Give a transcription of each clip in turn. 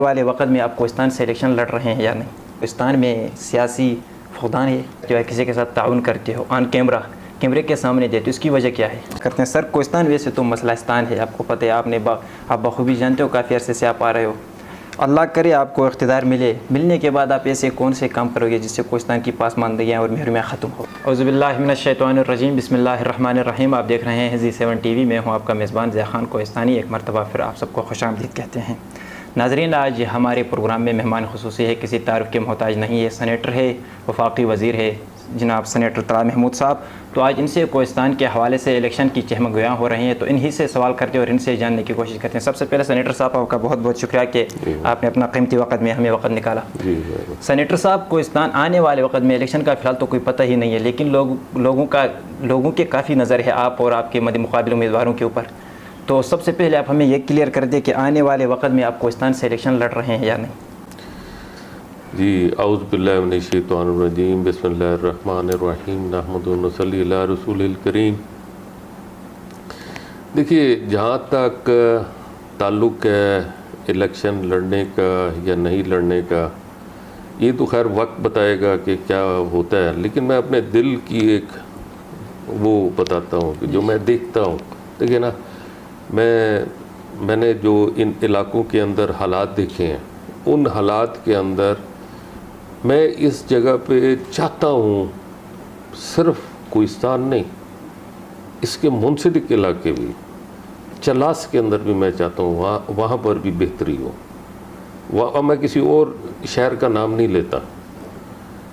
वाले वक्त में आप कोहिस्तान से इलेक्शन लड़ रहे हैं या नहीं? कोहिस्तान में सियासी फुकदान है जो है किसी के साथ ताउन करते हो ऑन कैमरे के सामने देते हो, इसकी वजह क्या है? करते हैं सर कोहिस्तान वैसे तो मसलास्तान है, आपको पता है, आप बखूबी जानते हो, काफ़ी अरसे से आप आ रहे हो। अल्लाह करे आपको इख्तिदार मिलने के बाद आप ऐसे कौन से काम करोगे जिससे कोहिस्तान की पासमानदगियाँ और महरूमियाँ ख़त्म हो? औज़ुबिल्लाहि मिनश्शैतानिर्रजीम, बिस्मिल्लाहिर्रहमानिर्रहीम। आप देख रहे हैं जी7 TV में हूँ आपका मेज़बान ज़िया ख़ान कोहिस्तानी। एक मरतबा फिर आप सबको खुशामदीद कहते हैं। नाज़रीन, आज हमारे प्रोग्राम में मेहमान ख़ुसूसी है, किसी तारीफ़ के मोहताज नहीं है, सेनेटर है, वफाकी वज़ीर है जनाब सेनेटर तलाल महमूद साहब। तो आज इनसे कोहिस्तान के हवाले से इलेक्शन की चहमगोयाँ हो रही हैं, तो इन्हीं से सवाल करते हैं और इनसे जानने की कोशिश करते हैं। सबसे पहले सेनेटर साहब आपका बहुत बहुत शुक्रिया कि आपने अपना कीमती वक्त में हमें वक्त निकाला। सेनेटर साहब, कोहिस्तान आने वाले वक्त में इलेक्शन का फ़िलहाल तो कोई पता ही नहीं है, लेकिन लोगों के काफ़ी नज़र है आप और आपके मद्दे मुकाबिल उम्मीदवारों के ऊपर। तो सबसे पहले आप हमें ये क्लियर कर दें कि आने वाले वक्त में आप कोहिस्तान से इलेक्शन लड़ रहे हैं या नहीं? जी, औज़ु बिल्लाहि मिनश्शैतानिर्रजीम, बिस्मिल्लाहिर्रहमानिर्रहीम, नहमदुहु व नसल्ली अला रसूलिल करीम। देखिए, जहाँ तक ताल्लुक़ है इलेक्शन लड़ने का या नहीं लड़ने का, ये तो खैर वक्त बताएगा कि क्या होता है, लेकिन मैं अपने दिल की एक वो बताता हूँ कि जो मैं देखता हूँ। देखिए ना, मैंने जो इन इलाक़ों के अंदर हालात देखे हैं, उन हालात के अंदर मैं इस जगह पे चाहता हूँ, सिर्फ कोहिस्तान नहीं, इसके मुंसलिक इलाके भी, चलास के अंदर भी मैं चाहता हूँ वहाँ पर भी बेहतरी हो। वहाँ मैं किसी और शहर का नाम नहीं लेता,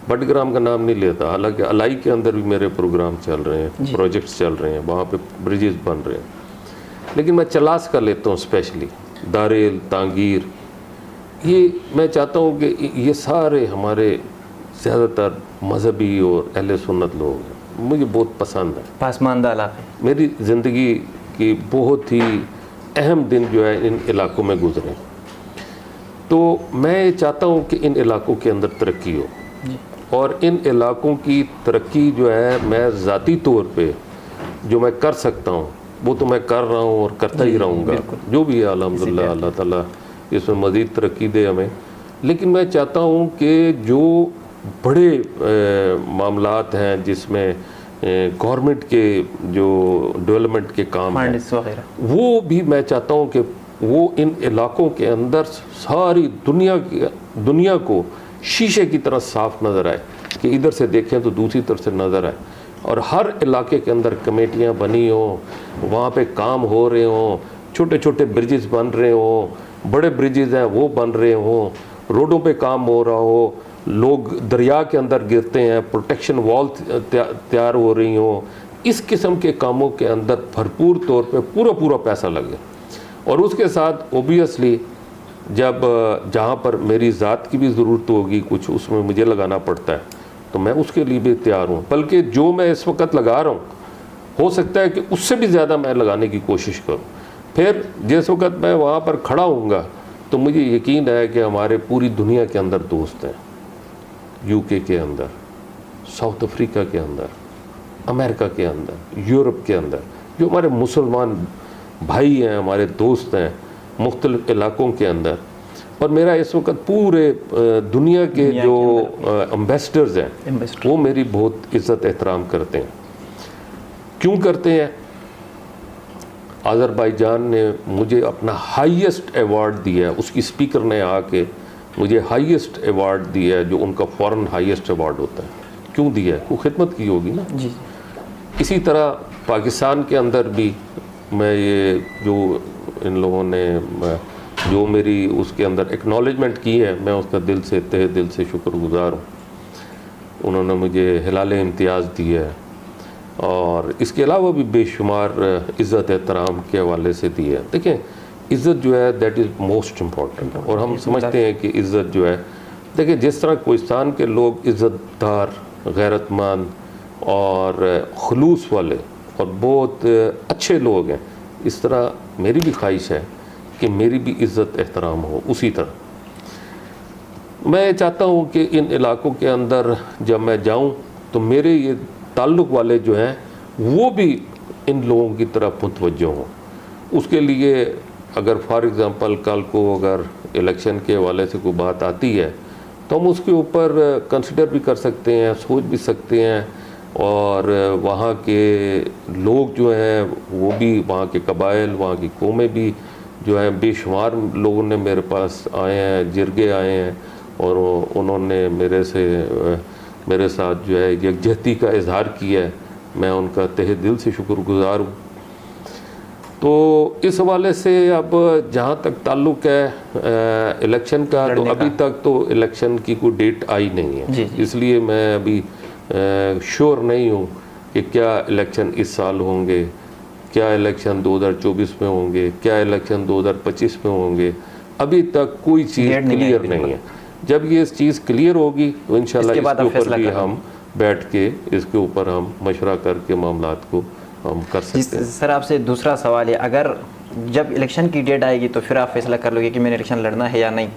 बडग्राम का नाम नहीं लेता, हालांकि अलाई के अंदर भी मेरे प्रोग्राम चल रहे हैं, प्रोजेक्ट्स चल रहे हैं, वहाँ पे ब्रिजेस बन रहे हैं, लेकिन मैं चलास का लेता हूँ स्पेशली, दारेल, तांगीर। ये मैं चाहता हूँ कि ये सारे हमारे ज़्यादातर मजहबी और अहले सुन्नत लोग हैं, मुझे बहुत पसंद है। पासमानदा इलाक़े मेरी ज़िंदगी की बहुत ही अहम दिन जो है इन इलाक़ों में गुजरे, तो मैं चाहता हूँ कि इन इलाक़ों के अंदर तरक्की हो, और इन इलाक़ों की तरक्की जो है मैं ज़ाती तौर पे जो मैं कर सकता हूँ वो तो मैं कर रहा हूँ और करता ही रहूँगा, जो भी है अल्हम्दुलिल्लाह, अल्लाह ताला इसमें मज़ीद तरक्की दे हमें। लेकिन मैं चाहता हूँ कि जो बड़े मामलात हैं जिसमें गवर्नमेंट के जो डेवलपमेंट के काम हैं वो भी मैं चाहता हूँ कि वो इन इलाक़ों के अंदर सारी दुनिया को शीशे की तरह साफ नज़र आए, कि इधर से देखें तो दूसरी तरफ से नज़र आए, और हर इलाके के अंदर कमेटियाँ बनी हों, वहाँ पे काम हो रहे हों, छोटे छोटे ब्रिजेस बन रहे हों, बड़े ब्रिजेस हैं वो बन रहे हों, रोडों पे काम हो रहा हो, लोग दरिया के अंदर गिरते हैं, प्रोटेक्शन वॉल तैयार हो रही हों, इस किस्म के कामों के अंदर भरपूर तौर पे पूरा पैसा लगे। और उसके साथ ओबियसली जब जहाँ पर मेरी ज़ात की भी ज़रूरत होगी, कुछ उसमें मुझे लगाना पड़ता है, तो मैं उसके लिए भी तैयार हूँ। बल्कि जो मैं इस वक्त लगा रहा हूँ हो सकता है कि उससे भी ज़्यादा मैं लगाने की कोशिश करूँ। फिर जिस वक्त मैं वहाँ पर खड़ा होऊंगा तो मुझे यकीन है कि हमारे पूरी दुनिया के अंदर दोस्त हैं, UK के अंदर, साउथ अफ्रीका के अंदर, अमेरिका के अंदर, यूरोप के अंदर, जो हमारे मुसलमान भाई हैं, हमारे दोस्त हैं मुख्तलिफ इलाक़ों के अंदर। और मेरा इस वक्त पूरे दुनिया के जो एम्बेसडर्स हैं वो मेरी बहुत इज़्ज़त एहतराम करते हैं। क्यों करते हैं? अज़रबैजान ने मुझे अपना हाईएस्ट अवार्ड दिया है, उसकी स्पीकर ने आके मुझे हाईएस्ट अवार्ड दिया है, जो उनका फ़ॉरेन हाईएस्ट अवार्ड होता है। क्यों दिया है? वो खिदमत की होगी ना जी। इसी तरह पाकिस्तान के अंदर भी मैं ये जो इन लोगों ने जो मेरी उसके अंदर एक्नॉलेजमेंट की है, मैं उसका तहे दिल से शुक्रगुज़ार हूँ। उन्होंने मुझे हिलाल इम्तियाज़ दिया है, और इसके अलावा भी बेशुमार इज़्ज़त एहतराम के हवाले से दिया है। देखें, इज़्ज़त जो है दैट इज़ मोस्ट इम्पॉर्टेंट, और हम समझते हैं कि इज़्ज़त जो है, देखिए जिस तरह कोहिस्तान के लोग इज़्ज़तदार, गैरतमंद और खुलूस वाले और बहुत अच्छे लोग हैं, इस तरह मेरी भी ख्वाहिश है कि मेरी भी इज़्ज़त एहतराम हो। उसी तरह मैं चाहता हूँ कि इन इलाक़ों के अंदर जब मैं जाऊँ तो मेरे ये ताल्लुक़ वाले जो हैं वो भी इन लोगों की तरफ मुतवज्जो हों। उसके लिए अगर फॉर एग्ज़ाम्पल कल को अगर इलेक्शन के हवाले से कोई बात आती है तो हम उसके ऊपर कंसिडर भी कर सकते हैं, सोच भी सकते हैं। और वहाँ के लोग जो हैं वो भी, वहाँ के कबाइल, वहाँ की कौमें भी जो है, बेशुमार लोगों ने मेरे पास आए हैं, जिरगे आए हैं और उन्होंने मेरे साथ जो है यकजहती का इजहार किया है। मैं उनका तहे दिल से शुक्रगुजार हूँ। तो इस हवाले से अब जहाँ तक ताल्लुक़ है इलेक्शन का, तो अभी तक तो इलेक्शन की कोई डेट आई नहीं है। इसलिए मैं अभी श्योर नहीं हूँ कि क्या इलेक्शन इस साल होंगे, क्या इलेक्शन 2024 में होंगे, क्या इलेक्शन 2025 में होंगे। अभी तक कोई चीज़ क्लियर नहीं है। जब ये इस चीज़ क्लियर होगी तो इंशाल्लाह इसके ऊपर भी हम बैठ के इसके ऊपर हम मशवरा करके मामलात को हम कर सकते हैं। सर आपसे दूसरा सवाल है, अगर जब इलेक्शन की डेट आएगी तो फिर आप फैसला कर लोगे कि मैंने इलेक्शन लड़ना है या नहीं,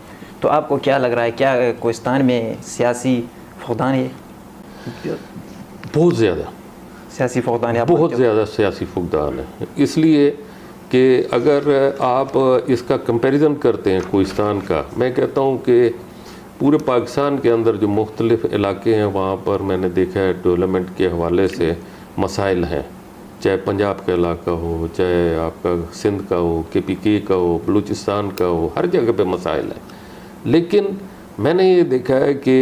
तो आपको क्या लग रहा है, क्या कोहिस्तान में सियासी फुकदान है? बहुत ज़्यादा सियासी फुकदान है, बहुत ज़्यादा सियासी फुकदान है। इसलिए कि अगर आप इसका कंपैरिजन करते हैं कोहिस्तान का, मैं कहता हूँ कि पूरे पाकिस्तान के अंदर जो मुख्तलिफ़ इलाके हैं वहाँ पर मैंने देखा है डेवलपमेंट के हवाले से मसाइल हैं, चाहे पंजाब का इलाका हो, चाहे आपका सिंध का हो, KPK का हो, बलूचिस्तान का हो, हर जगह पे मसाइल हैं। लेकिन मैंने ये देखा है कि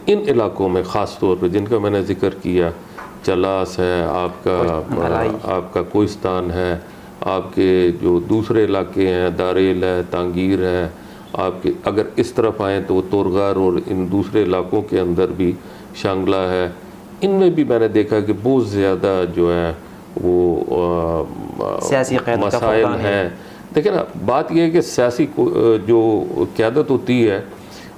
इन इलाकों में ख़ास तौर पर जिनका मैंने ज़िक्र किया, चलास है, आपका कोहिस्तान है, आपके जो दूसरे इलाके हैं, दारेल है, तांगीर है, आपके अगर इस तरफ आएँ तो तोरगार और इन दूसरे इलाकों के अंदर भी शांगला है, इनमें भी मैंने देखा कि बहुत ज़्यादा जो है वो सियासी मसाइल हैं। देखिए ना, बात यह है कि सियासी जो क़यादत होती है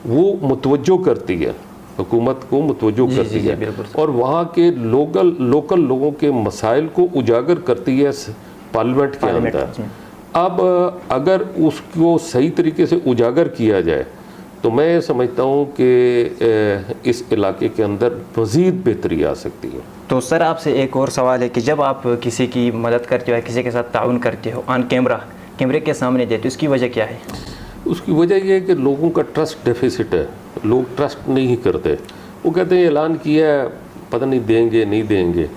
वो मुतवज्जो करती है, हुकूमत को मुतवज्जो करती है और वहाँ के लोकल लोगों के मसाइल को उजागर करती है पार्लियामेंट के अंदर। अब अगर उसको सही तरीके से उजागर किया जाए तो मैं समझता हूँ कि इस इलाके के अंदर मज़ीद बेहतरी आ सकती है। तो सर आपसे एक और सवाल है कि जब आप किसी की मदद करते हो, किसी के साथ ताउन करते हो, ऑन कैमरे के सामने देते हो, इसकी वजह क्या है? उसकी वजह यह है कि लोगों का ट्रस्ट डेफिसिट है, लोग ट्रस्ट नहीं करते। वो कहते हैं ऐलान किया है, पता नहीं देंगे नहीं देंगे।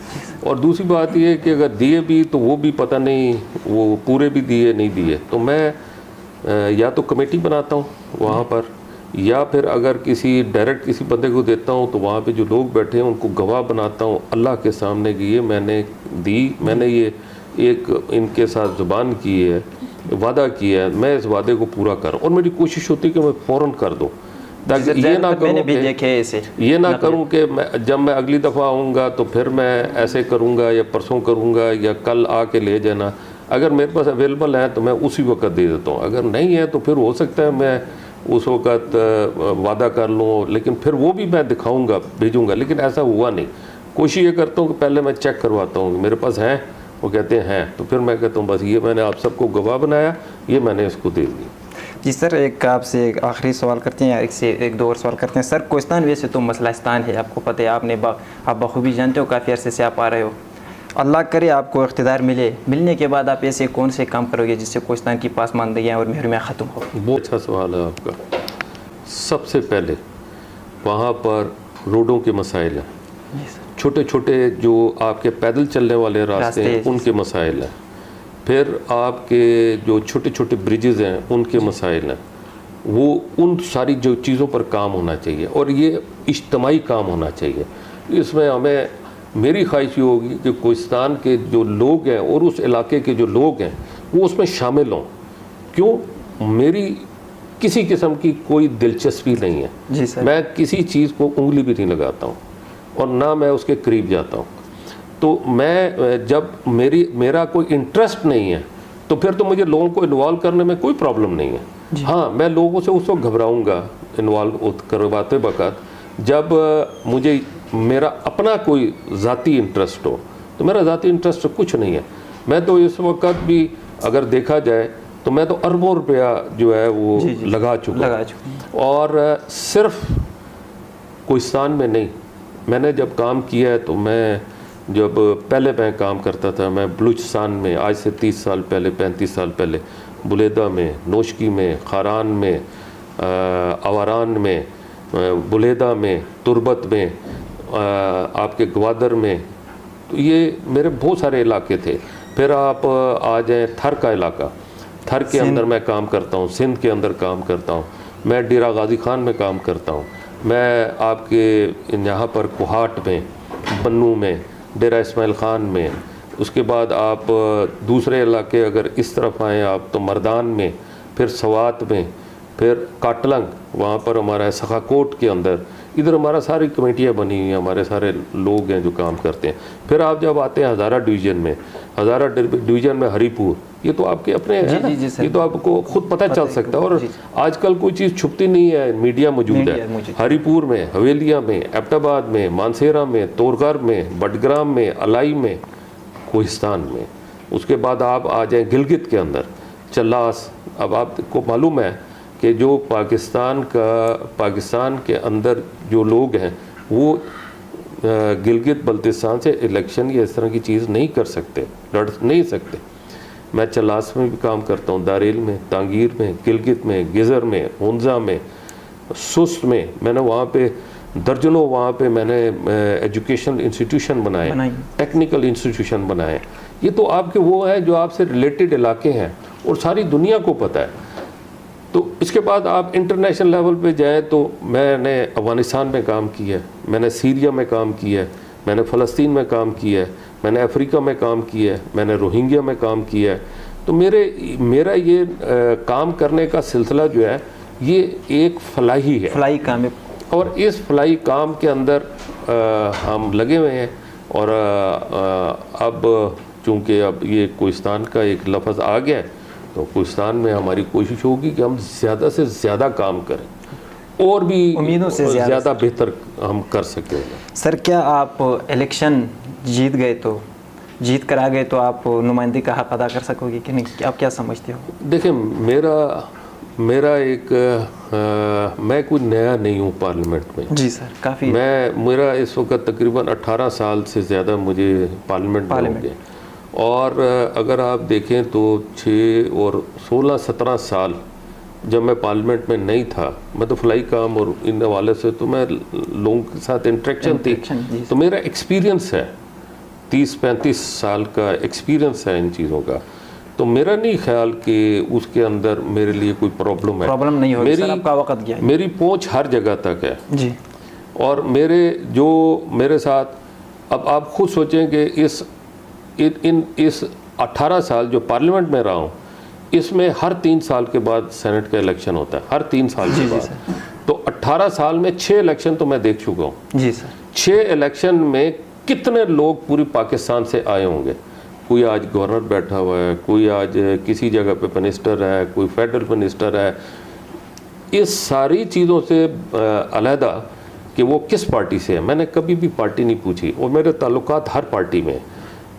और दूसरी बात यह है कि अगर दिए भी तो वो भी पता नहीं वो पूरे भी दिए नहीं दिए। तो मैं या तो कमेटी बनाता हूँ वहाँ पर, या फिर अगर किसी डायरेक्ट किसी बंदे को देता हूँ तो वहाँ पे जो लोग बैठे हैं उनको गवाह बनाता हूँ अल्लाह के सामने कि ये मैंने दी, मैंने ये एक इनके साथ ज़ुबान की है, वादा किया है, मैं इस वादे को पूरा करूँ। और मेरी कोशिश होती है कि मैं फ़ौरन कर दूँ, ताकि ये ना करूँ कि मैं जब मैं अगली दफ़ा आऊँगा तो फिर मैं ऐसे करूँगा या परसों करूँगा या कल आके ले जाना। अगर मेरे पास अवेलेबल है तो मैं उसी वक्त दे देता हूँ, अगर नहीं है तो फिर हो सकता है मैं उस वक़्त वादा कर लूँ, लेकिन फिर वो भी मैं दिखाऊँगा, भेजूँगा। लेकिन ऐसा हुआ नहीं। कोशिश ये करता हूँ कि पहले मैं चेक करवाता हूँ मेरे पास हैं, वो कहते हैं तो फिर मैं कहता हूँ बस ये मैंने आप सबको गवाह बनाया, ये मैंने इसको दे दी। जी सर, एक आपसे एक आखिरी सवाल करते हैं, एक दो और सवाल करते हैं। सर कोहिस्तान वैसे तो मसलास्तान है, आपको पता है, आप बखूबी जानते हो, काफ़ी अरसे से आप आ रहे हो। अल्लाह करे आपको इख्तियार मिलने के बाद आप ऐसे कौन से काम करोगे जिससे कोहिस्तान की पासमानदगियाँ और महरूमियाँ ख़त्म हो? बहुत अच्छा सवाल है आपका। सबसे पहले वहाँ पर रोडों के मसाइल हैं, छोटे छोटे जो आपके पैदल चलने वाले रास्ते हैं उनके मसाइल हैं, फिर आपके जो छोटे छोटे ब्रिजेज़ हैं उनके मसाइल हैं। वो उन सारी जो चीज़ों पर काम होना चाहिए और ये इज्तिमाई काम होना चाहिए। इसमें हमें, मेरी ख्वाहिश ये होगी कि कोहिस्तान के जो लोग हैं और उस इलाके के जो लोग हैं वो उसमें शामिल हों। क्यों? मेरी किसी किस्म की कोई दिलचस्पी नहीं है जी सर। मैं किसी चीज़ को उंगली भी नहीं लगाता हूँ और ना मैं उसके करीब जाता हूँ। तो मैं जब मेरा कोई इंटरेस्ट नहीं है तो फिर तो मुझे लोगों को इन्वॉल्व करने में कोई प्रॉब्लम नहीं है। हाँ, मैं लोगों से उस वक्त घबराऊँगा इन्वॉल्व करवाते वक़्त जब मुझे मेरा अपना कोई ज़ाती इंटरेस्ट हो। तो मेरा ज़ाती इंटरेस्ट कुछ नहीं है। मैं तो इस वक्त भी अगर देखा जाए तो मैं तो अरबों रुपया जो है वो लगा चुका और सिर्फ कोहिस्तान में नहीं। मैंने जब काम किया है तो मैं जब पहले मैं काम करता था, मैं बलूचिस्तान में आज से 30 साल पहले 35 साल पहले बुलेदा में, नोशकी में, खारान में, आवारान में, बुलेदा में, तुरबत में, आपके ग्वादर में, तो ये मेरे बहुत सारे इलाके थे। फिर आप आ जाएँ थर का इलाका, थर के अंदर मैं काम करता हूँ, सिंध के अंदर काम करता हूँ, मैं डेरा गाजी खान में काम करता हूँ, मैं आपके यहाँ पर कोहाट में, बन्नू में, डेरा इस्माइल ख़ान में, उसके बाद आप दूसरे इलाके अगर इस तरफ आएँ आप तो मर्दान में, फिर सवात में, फिर काटलंग, वहाँ पर हमारा है सखाकोट के अंदर, इधर हमारा सारी कमेटियाँ बनी हुई हैं, हमारे सारे लोग हैं जो काम करते हैं। फिर आप जब आते हैं हज़ारा डिवीज़न में, हज़ारा डिवीज़न में हरीपुर, ये तो आपके अपने हैं ना, ये तो आपको खुद पता चल सकता है। और आजकल कोई चीज़ छुपती नहीं है, मीडिया मौजूद है। हरीपुर में, हवेलिया में, एबटाबाद में, मानसेरा में, तोरगर में, बडग्राम में, अलाई में, कोहिस्तान में। उसके बाद आप आ जाएँ गिलगित के अंदर, चल्लास। अब आपको मालूम है कि जो पाकिस्तान के अंदर जो लोग हैं वो गिलगित बल्तिस्तान से इलेक्शन या इस तरह की चीज़ नहीं कर सकते, लड़ नहीं सकते। मैं चलास में भी काम करता हूँ, दारेल में, तांगीर में, गिलगित में, गिज़र में, हुंजा में, सुस्त में। मैंने वहाँ पे दर्जनों वहाँ पे मैंने एजुकेशनल इंस्टीट्यूशन बनाए, टेक्निकल इंस्टीट्यूशन बनाए। ये तो आपके वो है जो आपसे रिलेटेड इलाके हैं और सारी दुनिया को पता है। तो इसके बाद आप इंटरनेशनल लेवल पे जाएं तो मैंने अफ़गानिस्तान में काम किया है, मैंने सीरिया में काम किया है, मैंने फ़लस्तीन में काम किया है, मैंने अफ्रीका में काम किया है, मैंने रोहिंग्या में काम किया है। तो मेरा ये काम करने का सिलसिला जो है ये एक फलाही है, फलाई काम है। और इस फलाई काम के अंदर हम लगे हुए हैं। और अब चूँकि अब ये कोहिस्तान का एक लफ्ज़ आ गया है तो कोहिस्तान में हमारी कोशिश होगी कि हम ज़्यादा से ज़्यादा काम करें और भी उम्मीदों से ज़्यादा बेहतर हम कर सकें। सर, क्या आप इलेक्शन जीत कर आ गए तो आप नुमाइंदगी का हक़ अदा कर सकोगे कि नहीं? आप क्या समझते हो? देखिए, मेरा एक मैं कोई नया नहीं हूँ पार्लियामेंट में। जी सर, काफ़ी। मेरा इस वक्त तकरीबन 18 साल से ज़्यादा मुझे पार्लियामेंट में हो गए। और अगर आप देखें तो 6 और 16-17 साल जब मैं पार्लियामेंट में नहीं था, मैं तो फलाई काम और इन हवाले से तो मैं लोगों के साथ इंटरेक्शन थी, तो मेरा एक्सपीरियंस है, 30-35 साल का एक्सपीरियंस है इन चीज़ों का। तो मेरा नहीं ख्याल कि उसके अंदर मेरे लिए कोई प्रॉब्लम है। प्रॉब्लम नहीं होगी सर, आपका वक्त गया। मेरी पहुँच हर जगह तक है जी। और मेरे साथ अब आप खुद सोचें कि इस 18 साल जो पार्लियामेंट में रहा हूँ, इसमें हर 3 साल के बाद सेनेट का इलेक्शन होता है, हर 3 साल के बाद। तो 18 साल में 6 इलेक्शन तो मैं देख चुका हूँ। जी सर। 6 इलेक्शन में कितने लोग पूरी पाकिस्तान से आए होंगे। कोई आज गवर्नर बैठा हुआ है, कोई आज किसी जगह पे मिनिस्टर है, कोई फेडरल मिनिस्टर है। इस सारी चीज़ों से अलहदा कि वो किस पार्टी से है, मैंने कभी भी पार्टी नहीं पूछी और मेरे ताल्लुकात हर पार्टी में।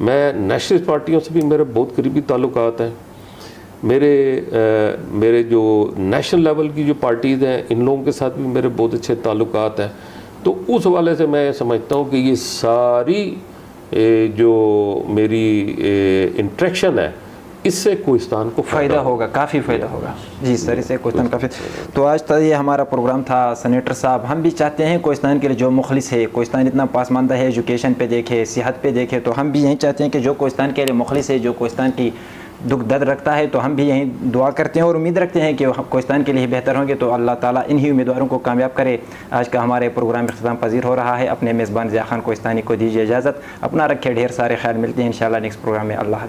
मैं नेशनलिस्ट पार्टियों से भी मेरे बहुत करीबी ताल्लुकात हैं। मेरे जो नेशनल लेवल की जो पार्टीज़ हैं, इन लोगों के साथ भी मेरे बहुत अच्छे ताल्लुकात हैं। तो उस हवाले से मैं समझता हूँ कि ये सारी जो मेरी इंटरेक्शन है, इससे कोहिस्तान को फ़ायदा होगा, काफ़ी फ़ायदा होगा। जी सर, इससे कोहिस्तान काफ़ी। तो आज तक ये हमारा प्रोग्राम था। सेनेटर साहब, हम भी चाहते हैं कोहिस्तान के लिए जो मुखलिस है, कोहिस्तान इतना पासमानदा है, एजुकेशन पे देखे, सेहत पे देखे, तो हम भी यही चाहते हैं कि जो कोहिस्तान के लिए मुखलिस है, जो कोहिस्तान की दुख दर्द रखता है, तो हम भी यही दुआ करते हैं और उम्मीद रखते हैं कि कोहिस्तान के लिए बेहतर होंगे। तो अल्लाह ताला इन्हीं उम्मीदवारों को कामयाब करे। आज का हमारे प्रोग्राम इख्तिताम पजीर हो रहा है। अपने मेज़बान ज़िया खान कोहिस्तानी को दीजिए इजाज़त। अपना रखे ढेर सारे ख्याल। मिलते हैं इंशाअल्लाह नेक्स्ट प्रोग्राम में। अल्लाह हाफ़िज़।